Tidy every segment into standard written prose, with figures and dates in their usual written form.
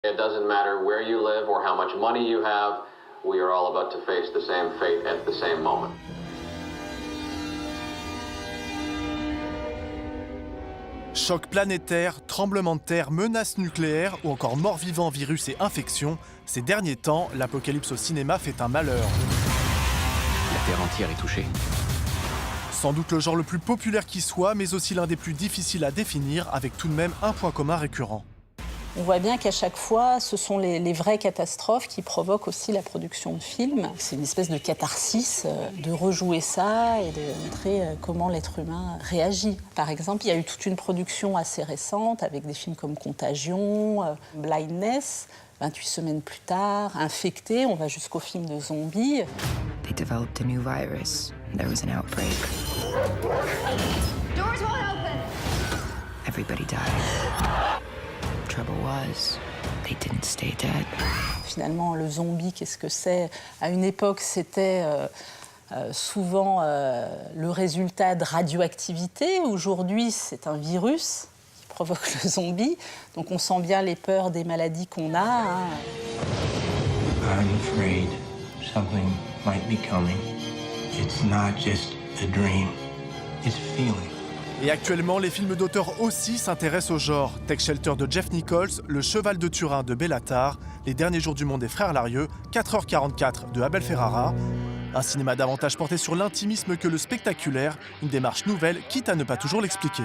It doesn't matter where you live or how much money you have, we are all about to face the same fate at the same moment. Choc planétaire, tremblement de terre, menaces nucléaires ou encore morts-vivants, virus et infections, ces derniers temps, l'apocalypse au cinéma fait un malheur. La Terre entière est touchée. Sans doute le genre le plus populaire qui soit, mais aussi l'un des plus difficiles à définir, avec tout de même un point commun récurrent. On voit bien qu'à chaque fois, ce sont les vraies catastrophes qui provoquent aussi la production de films. C'est une espèce de catharsis de rejouer ça et de montrer comment l'être humain réagit. Par exemple, il y a eu toute une production assez récente avec des films comme Contagion, Blindness, 28 semaines plus tard, Infecté, on va jusqu'au film de zombies. They developed a new virus. There was an outbreak. Doors won't open! Everybody died. Trouble was, they didn't stay dead. Finalement, le zombie, qu'est-ce que c'est? À une époque, c'était souvent le résultat de radioactivité. Aujourd'hui, c'est un virus qui provoque le zombie. Donc on sent bien les peurs des maladies qu'on a. Hein. I'm afraid something might be coming. It's not just a dream, it's a feeling. Et actuellement, les films d'auteur aussi s'intéressent au genre. Tech Shelter de Jeff Nichols, Le Cheval de Turin de Béla Tarr, Les Derniers Jours du Monde des Frères Larieux, 4h44 de Abel Ferrara. Un cinéma davantage porté sur l'intimisme que le spectaculaire, une démarche nouvelle, quitte à ne pas toujours l'expliquer.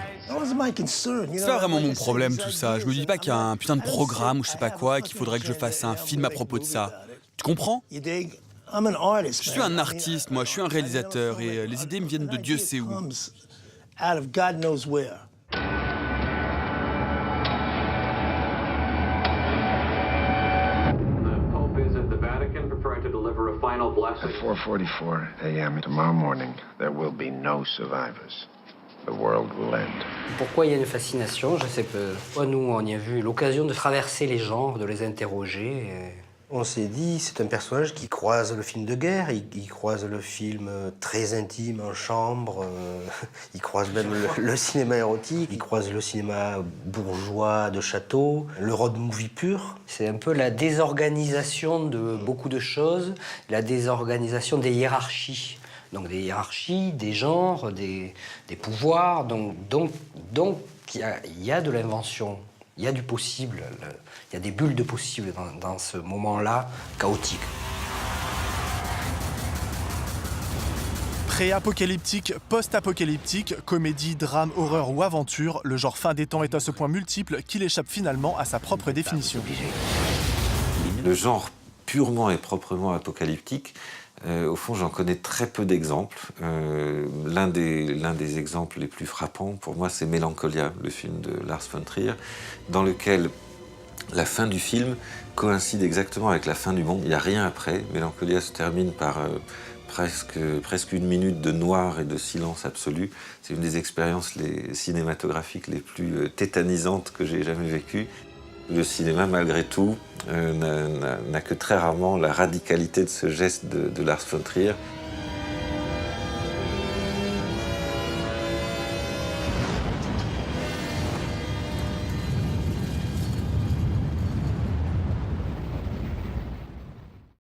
C'est pas vraiment mon problème tout ça. Je me dis pas qu'il y a un putain de programme ou je sais pas quoi et qu'il faudrait que je fasse un film à propos de ça. Tu comprends? Je suis un artiste, moi, je suis un réalisateur et les idées me viennent de Dieu sait où. Out of God knows where. The Pope is at the Vatican preparing to deliver a final blessing. At 4:44 a.m. tomorrow morning, there will be no survivors. The world will end. Pourquoi il y a une fascination? Je sais pas. Nous, on y a vu l'occasion de traverser les genres, de les interroger. On s'est dit, c'est un personnage qui croise le film de guerre, il croise le film très intime en chambre, il croise même le cinéma érotique, il croise le cinéma bourgeois de château, le road movie pur. C'est un peu la désorganisation de beaucoup de choses, la désorganisation des hiérarchies. Donc des hiérarchies, des genres, des pouvoirs. Donc il y a de l'invention. Il y a du possible, il y a des bulles de possible dans ce moment-là chaotique. Pré-apocalyptique, post-apocalyptique, comédie, drame, horreur ou aventure, le genre fin des temps est à ce point multiple qu'il échappe finalement à sa propre définition. Le genre purement et proprement apocalyptique, au fond, j'en connais très peu d'exemples. L'un des exemples les plus frappants, pour moi, c'est Mélancolia, le film de Lars von Trier, dans lequel la fin du film coïncide exactement avec la fin du monde. Il n'y a rien après. Mélancolia se termine par presque une minute de noir et de silence absolu. C'est une des expériences cinématographiques les plus tétanisantes que j'ai jamais vécues. Le cinéma, malgré tout, n'a que très rarement la radicalité de ce geste de Lars von Trier.